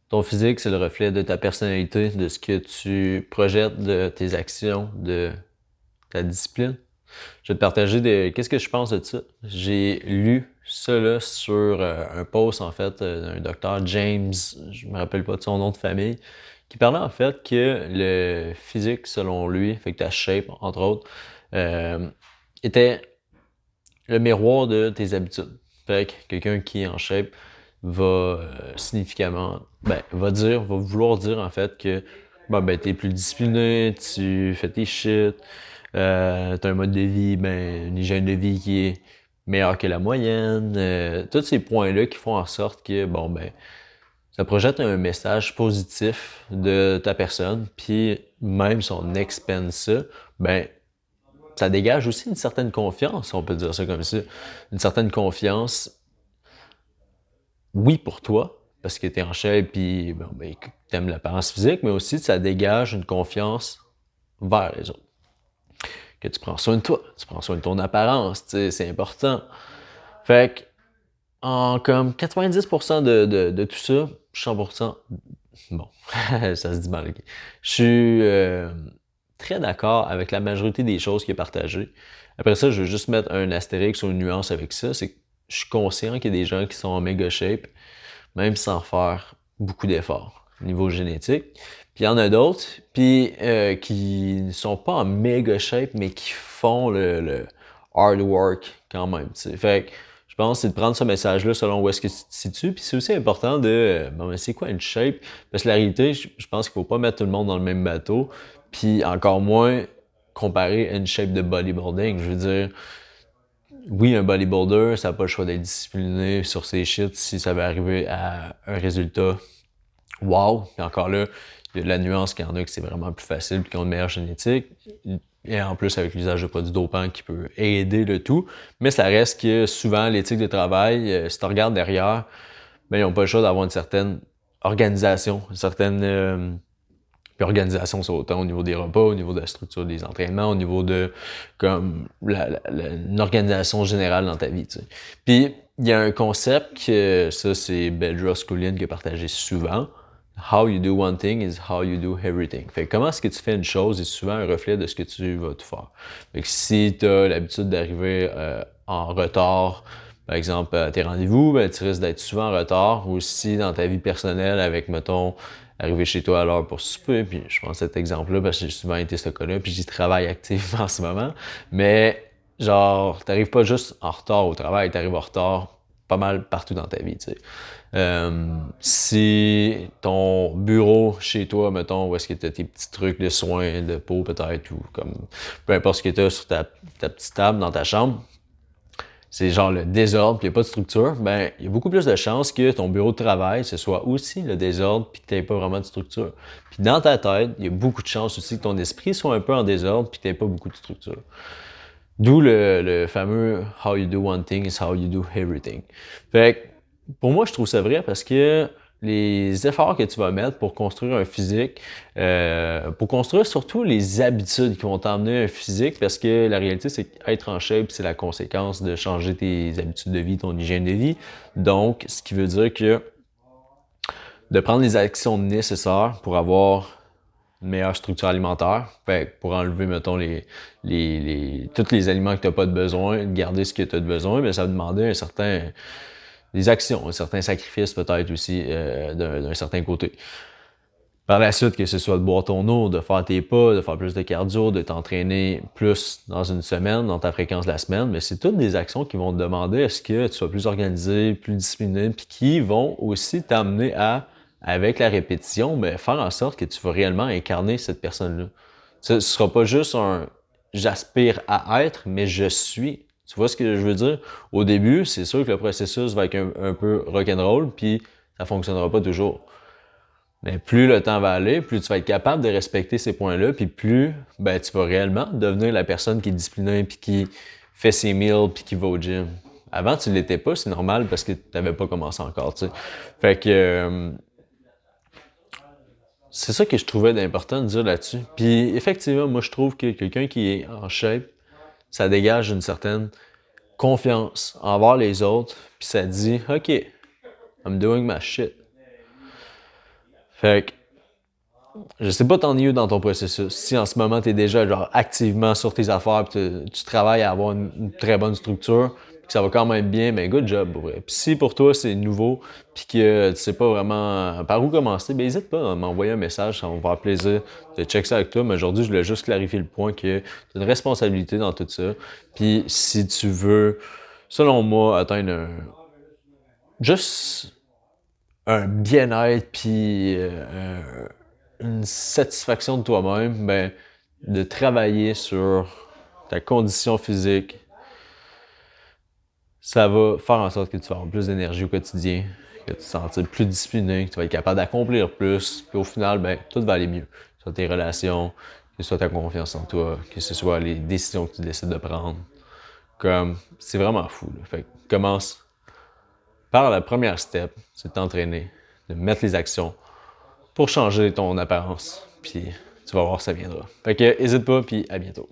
Ton physique, c'est le reflet de ta personnalité, de ce que tu projettes, de tes actions, de ta discipline. Je vais te partager qu'est-ce que je pense de ça. J'ai lu ça là, sur un post en fait d'un docteur James, je me rappelle pas de son nom de famille, qui parlait en fait que le physique, selon lui, fait que ta shape, entre autres, euh, était le miroir de tes habitudes. Fait que quelqu'un qui est en shape va significativement, va vouloir dire en fait que t'es plus discipliné, tu fais tes shit, t'as un mode de vie, une hygiène de vie qui est meilleure que la moyenne. Tous ces points-là qui font en sorte que, ça projette un message positif de ta personne, puis même si on expande ça, ben, ça dégage aussi une certaine confiance, on peut dire ça comme ça. Une certaine confiance, oui, pour toi, parce que t'es en shape puis que t'aimes l'apparence physique, mais aussi ça dégage une confiance vers les autres. Que tu prends soin de toi, tu prends soin de ton apparence, tu sais, c'est important. Fait que, en comme 90% de tout ça, 100%, bon, ça se dit mal, ok. Je suis très d'accord avec la majorité des choses qui est partagées. Après ça, je veux juste mettre un astérix ou une nuance avec ça, c'est que je suis conscient qu'il y a des gens qui sont en méga shape, même sans faire beaucoup d'efforts au niveau génétique. Puis il y en a d'autres, qui ne sont pas en méga shape, mais qui font le hard work quand même, tu sais. Fait que je pense que c'est de prendre ce message-là selon où est-ce que tu te situes. Puis c'est aussi important de, c'est quoi une shape? Parce que la réalité, je pense qu'il faut pas mettre tout le monde dans le même bateau. Puis encore moins comparer à une shape de bodybuilding. Je veux dire, oui, un bodybuilder, ça n'a pas le choix d'être discipliné sur ses shit si ça veut arriver à un résultat wow. Puis encore là, il y a de la nuance qu'il y en a que c'est vraiment plus facile puis qui ont une meilleure génétique. Et en plus, avec l'usage de produits dopants qui peut aider le tout. Mais ça reste que souvent, l'éthique de travail, si tu regardes derrière, ils n'ont pas le choix d'avoir une certaine organisation, une certaine puis organisation, c'est autant au niveau des repas, au niveau de la structure des entraînements, au niveau de comme une organisation générale dans ta vie. Tu sais. Puis il y a un concept que ça c'est Bedros Koulian qui a partagé souvent. How you do one thing is how you do everything. Fait que comment est-ce que tu fais une chose est souvent un reflet de ce que tu vas te faire. Fait que si tu as l'habitude d'arriver en retard, par exemple, à tes rendez-vous, tu risques d'être souvent en retard. Ou si dans ta vie personnelle, avec, mettons, arriver chez toi à l'heure pour souper, puis je prends cet exemple-là parce que j'ai souvent été ce cas-là, puis j'y travaille activement en ce moment. Mais genre, t'arrives pas juste en retard au travail, t'arrives en retard pas mal partout dans ta vie, tu sais. Si ton bureau chez toi, mettons, où est-ce que tu as tes petits trucs de soins de peau peut-être, ou comme peu importe ce que tu as sur ta petite table dans ta chambre, c'est genre le désordre, puis il n'y a pas de structure, il y a beaucoup plus de chances que ton bureau de travail, ce soit aussi le désordre, puis que tu n'aies pas vraiment de structure. Puis dans ta tête, il y a beaucoup de chances aussi que ton esprit soit un peu en désordre, puis que tu n'aies pas beaucoup de structure. D'où le fameux « How you do one thing is how you do everything ». Fait que, pour moi, je trouve ça vrai parce que les efforts que tu vas mettre pour construire un physique, pour construire surtout les habitudes qui vont t'emmener un physique, parce que la réalité, c'est qu'être en shape, c'est la conséquence de changer tes habitudes de vie, ton hygiène de vie. Donc, ce qui veut dire que de prendre les actions nécessaires pour avoir une meilleure structure alimentaire, pour enlever, mettons, tous les aliments que tu n'as pas de besoin, de garder ce que tu as de besoin, mais ça va demander des actions, un certain sacrifice peut-être aussi d'un certain côté. Par la suite, que ce soit de boire ton eau, de faire tes pas, de faire plus de cardio, de t'entraîner plus dans une semaine, dans ta fréquence de la semaine, mais c'est toutes des actions qui vont te demander à ce que tu sois plus organisé, plus discipliné, puis qui vont aussi t'amener à, avec la répétition, faire en sorte que tu vas réellement incarner cette personne-là. Ce sera pas juste un j'aspire à être, mais je suis. Tu vois ce que je veux dire? Au début, c'est sûr que le processus va être un peu rock'n'roll, puis ça fonctionnera pas toujours. Mais plus le temps va aller, plus tu vas être capable de respecter ces points-là, puis plus tu vas réellement devenir la personne qui est disciplinée, puis qui fait ses meals, puis qui va au gym. Avant, tu l'étais pas, c'est normal parce que tu n'avais pas commencé encore, tu sais. Fait que c'est ça que je trouvais d'important de dire là-dessus. Puis effectivement, moi je trouve que quelqu'un qui est en shape, ça dégage une certaine confiance envers les autres, puis ça dit « OK, I'm doing my shit ». Fait que, je sais pas t'en es où dans ton processus. Si en ce moment tu es déjà genre activement sur tes affaires pis tu travailles à avoir une très bonne structure, pis que ça va quand même bien, ben good job pour vrai. Puis si pour toi c'est nouveau puis que tu sais pas vraiment par où commencer, ben n'hésite pas à m'envoyer un message, ça va me faire plaisir de checker ça avec toi. Mais aujourd'hui, je voulais juste clarifier le point que tu as une responsabilité dans tout ça. Puis si tu veux, selon moi, atteindre juste un bien-être puis une satisfaction de toi-même, ben, de travailler sur ta condition physique, ça va faire en sorte que tu vas avoir plus d'énergie au quotidien, que tu te sentir plus discipliné, que tu vas être capable d'accomplir plus, puis au final, ben, tout va aller mieux. Que ce soit tes relations, que ce soit ta confiance en toi, que ce soit les décisions que tu décides de prendre. Comme, c'est vraiment fou, là. Fait que commence par la première step, c'est de t'entraîner, de mettre les actions pour changer ton apparence. Puis tu vas voir, ça viendra. Fait que, n'hésite pas, puis à bientôt.